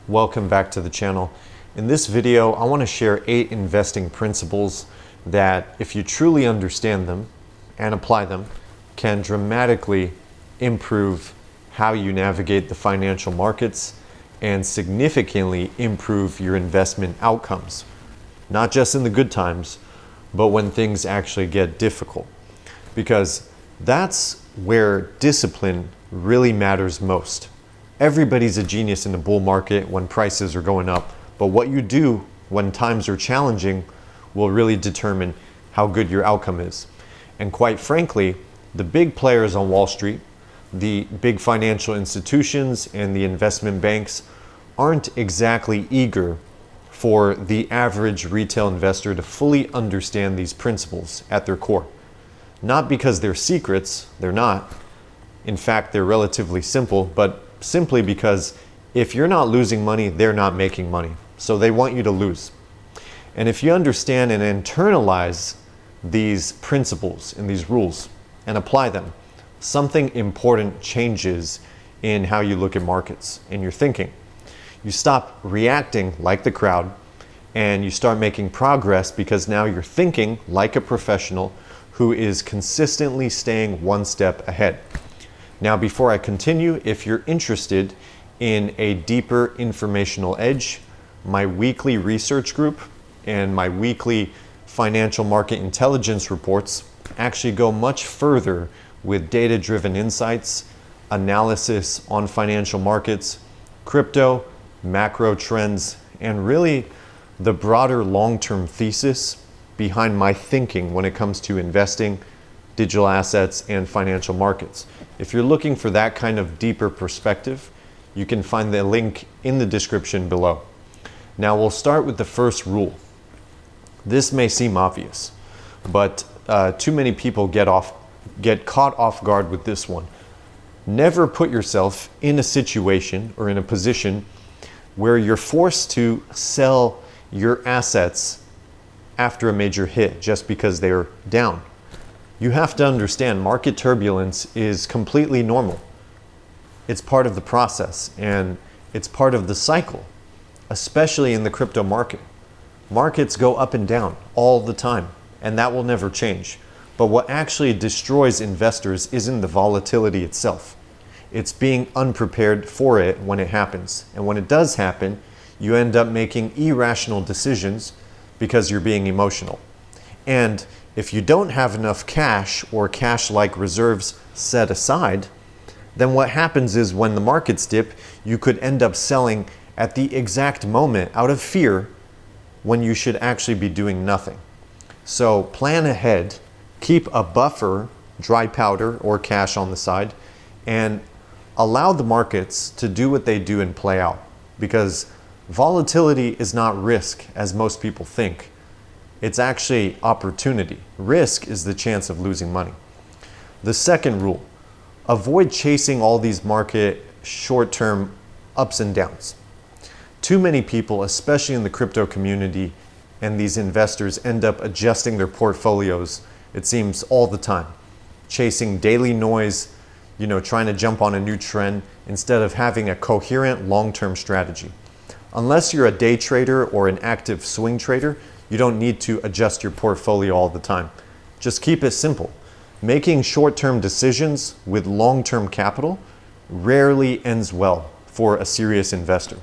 Welcome back to the channel. In this video, I want to share 8 investing principles that, if you truly understand them and apply them, can dramatically improve how you navigate the financial markets and significantly improve your investment outcomes. Not just in the good times, but when things actually get difficult. Because that's where discipline really matters most. Everybody's a genius in the bull market when prices are going up, but what you do when times are challenging will really determine how good your outcome is. And quite frankly, the big players on Wall Street, the big financial institutions and the investment banks aren't exactly eager for the average retail investor to fully understand these principles at their core. Not because they're secrets, they're not. In fact, they're relatively simple, but simply because if you're not losing money, they're not making money. So they want you to lose. And if you understand and internalize these principles and these rules and apply them, something important changes in how you look at markets and your thinking. You stop reacting like the crowd and you start making progress because now you're thinking like a professional who is consistently staying one step ahead. Now, before I continue, if you're interested in a deeper informational edge, my weekly research group and my weekly financial market intelligence reports actually go much further with data-driven insights, analysis on financial markets, crypto, macro trends, and really the broader long-term thesis behind my thinking when it comes to investing, digital assets, and financial markets. If you're looking for that kind of deeper perspective, you can find the link in the description below. Now we'll start with the first rule. This may seem obvious, but too many people get caught off guard with this one. Never put yourself in a situation or in a position where you're forced to sell your assets after a major hit just because they're down. You have to understand market turbulence is completely normal. It's part of the process and it's part of the cycle, especially in the crypto market. Markets go up and down all the time, and that will never change. But what actually destroys investors isn't the volatility itself. It's being unprepared for it when it happens. And when it does happen, you end up making irrational decisions because you're being emotional. And if you don't have enough cash or cash-like reserves set aside, then what happens is when the markets dip, you could end up selling at the exact moment out of fear when you should actually be doing nothing. So plan ahead, keep a buffer, dry powder or cash on the side, and allow the markets to do what they do and play out. Because volatility is not risk as most people think. It's actually opportunity. Risk is the chance of losing money. The second rule, avoid chasing all these market short-term ups and downs. Too many people, especially in the crypto community and these investors, end up adjusting their portfolios, it seems, all the time. Chasing daily noise, trying to jump on a new trend instead of having a coherent long-term strategy. Unless you're a day trader or an active swing trader, you don't need to adjust your portfolio all the time. Just keep it simple. Making short-term decisions with long-term capital rarely ends well for a serious investor.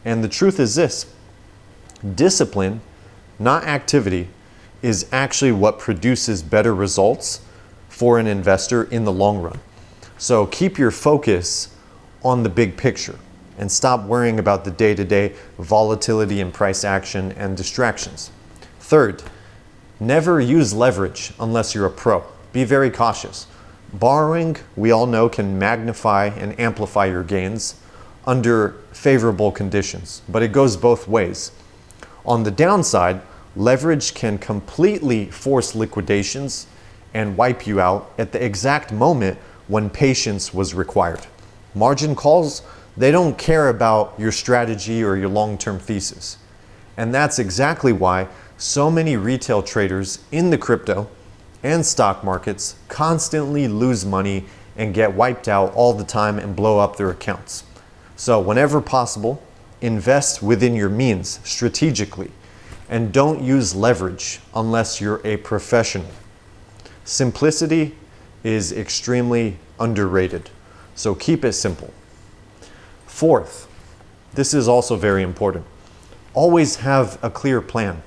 And the truth is this: discipline, not activity, is actually what produces better results for an investor in the long run. So keep your focus on the big picture and stop worrying about the day-to-day volatility and price action and distractions. Third, never use leverage unless you're a pro. Be very cautious. Borrowing, we all know, can magnify and amplify your gains under favorable conditions, but it goes both ways. On the downside, leverage can completely force liquidations and wipe you out at the exact moment when patience was required. Margin calls, they don't care about your strategy or your long-term thesis. And that's exactly why so many retail traders in the crypto and stock markets constantly lose money and get wiped out all the time and blow up their accounts. So whenever possible, invest within your means strategically, and don't use leverage unless you're a professional. Simplicity is extremely underrated, so keep it simple. Fourth, this is also very important. Always have a clear plan.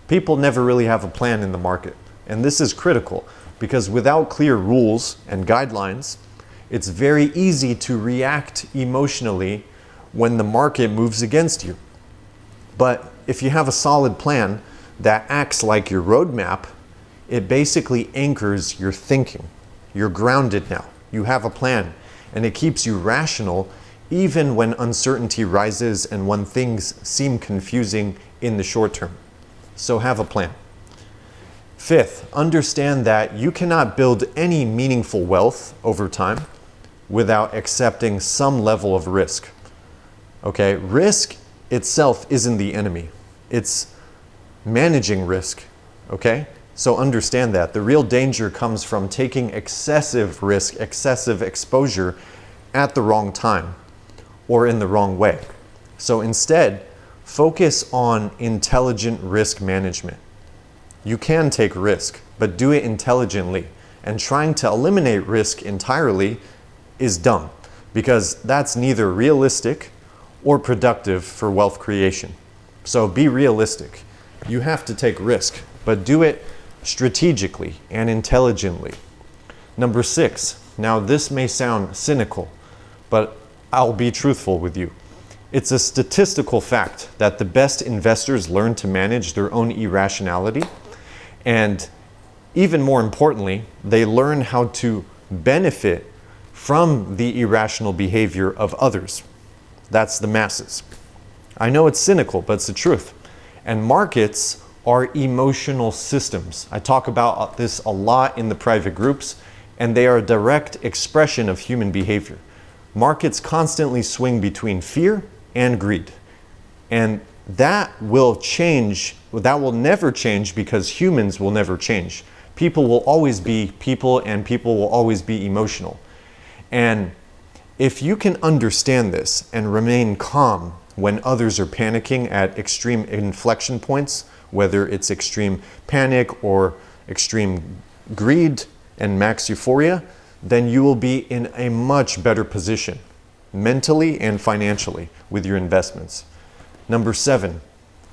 People never really have a plan in the market, and this is critical because without clear rules and guidelines, it's very easy to react emotionally when the market moves against you. But if you have a solid plan that acts like your roadmap, it basically anchors your thinking. You're grounded now. You have a plan, and it keeps you rational even when uncertainty rises and when things seem confusing in the short term. So have a plan. Fifth, understand that you cannot build any meaningful wealth over time without accepting some level of risk. Okay, risk itself isn't the enemy. It's managing risk, okay? So understand that. The real danger comes from taking excessive risk, excessive exposure at the wrong time or in the wrong way. So instead, focus on intelligent risk management. You can take risk, but do it intelligently. And trying to eliminate risk entirely is dumb because that's neither realistic or productive for wealth creation. So be realistic. You have to take risk, but do it strategically and intelligently. Number 6, now this may sound cynical, but I'll be truthful with you. It's a statistical fact that the best investors learn to manage their own irrationality, and even more importantly, they learn how to benefit from the irrational behavior of others. That's the masses. I know it's cynical, but it's the truth. And markets are emotional systems. I talk about this a lot in the private groups, and they are a direct expression of human behavior. Markets constantly swing between fear and greed. And that will change, that will never change because humans will never change. People will always be people, and people will always be emotional. And if you can understand this and remain calm when others are panicking at extreme inflection points, whether it's extreme panic or extreme greed and max euphoria, then you will be in a much better position mentally and financially with your investments. Number 7,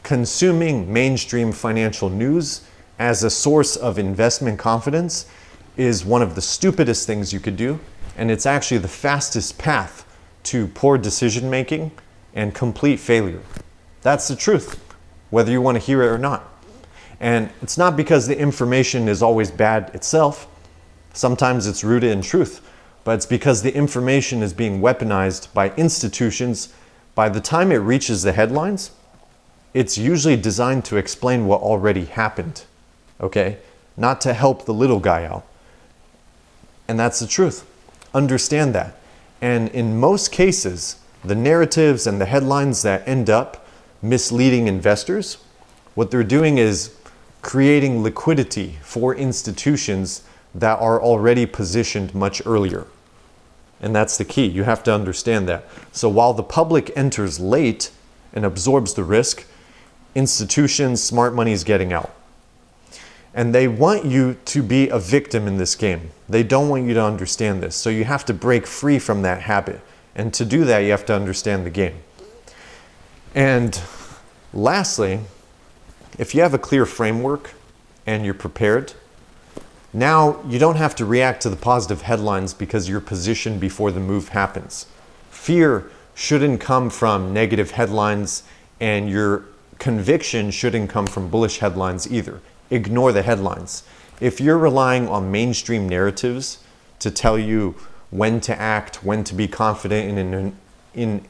consuming mainstream financial news as a source of investment confidence is one of the stupidest things you could do, and it's actually the fastest path to poor decision making and complete failure. That's the truth, whether you want to hear it or not. And it's not because the information is always bad itself. Sometimes it's rooted in truth, but it's because the information is being weaponized by institutions. By the time it reaches the headlines, it's usually designed to explain what already happened, okay? Not to help the little guy out. And that's the truth. Understand that. And in most cases, the narratives and the headlines that end up misleading investors, what they're doing is creating liquidity for institutions that are already positioned much earlier. And that's the key. You have to understand that. So while the public enters late and absorbs the risk, institutions, smart money is getting out. And they want you to be a victim in this game. They don't want you to understand this. So you have to break free from that habit. And to do that, you have to understand the game. And lastly, if you have a clear framework and you're prepared, now you don't have to react to the positive headlines because you're positioned before the move happens. Fear shouldn't come from negative headlines, and your conviction shouldn't come from bullish headlines either. Ignore the headlines. If you're relying on mainstream narratives to tell you when to act, when to be confident in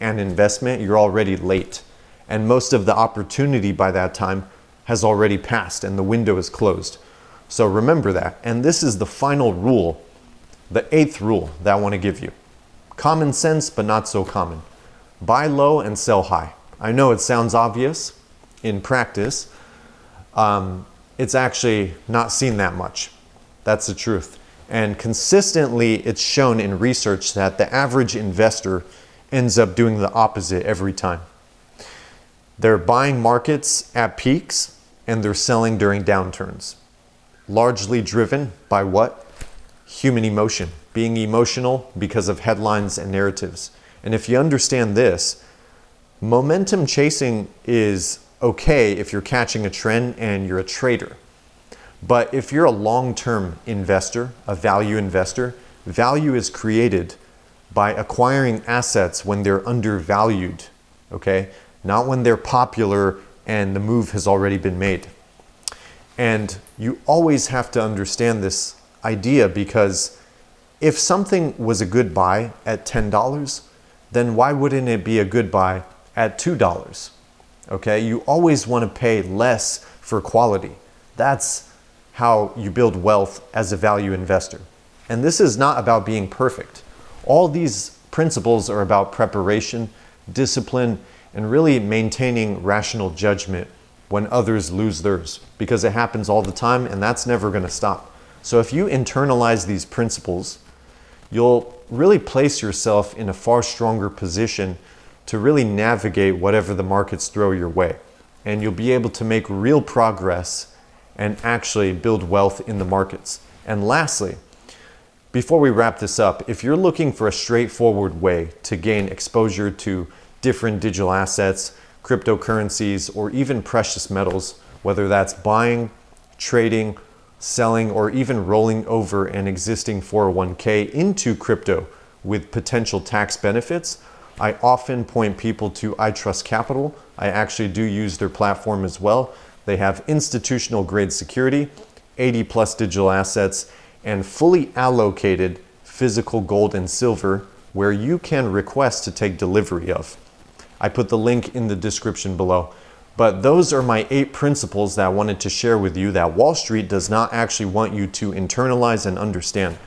an investment, you're already late. And most of the opportunity by that time has already passed and the window is closed. So remember that. And this is the final rule, the 8th rule that I want to give you. Common sense, but not so common. Buy low and sell high. I know it sounds obvious in practice. It's actually not seen that much. That's the truth. And consistently, it's shown in research that the average investor ends up doing the opposite every time. They're buying markets at peaks and they're selling during downturns. Largely driven by what? Human emotion. Being emotional because of headlines and narratives. And if you understand this, momentum chasing is okay if you're catching a trend and you're a trader. But if you're a long-term investor, a value investor, value is created by acquiring assets when they're undervalued, okay? Not when they're popular and the move has already been made. And you always have to understand this idea, because if something was a good buy at $10, then why wouldn't it be a good buy at $2? Okay, you always want to pay less for quality. That's how you build wealth as a value investor. And this is not about being perfect. All these principles are about preparation, discipline, and really maintaining rational judgment when others lose theirs, because it happens all the time and that's never going to stop. So if you internalize these principles, you'll really place yourself in a far stronger position to really navigate whatever the markets throw your way. And you'll be able to make real progress and actually build wealth in the markets. And lastly, before we wrap this up, if you're looking for a straightforward way to gain exposure to different digital assets, cryptocurrencies, or even precious metals, whether that's buying, trading, selling, or even rolling over an existing 401k into crypto with potential tax benefits, I often point people to iTrustCapital. I actually do use their platform as well. They have institutional grade security, 80 plus digital assets, and fully allocated physical gold and silver where you can request to take delivery of. I put the link in the description below. But those are my 8 principles that I wanted to share with you that Wall Street does not actually want you to internalize and understand.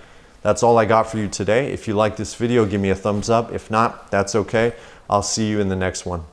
That's all I got for you today. If you like this video, give me a thumbs up. If not, that's okay. I'll see you in the next one.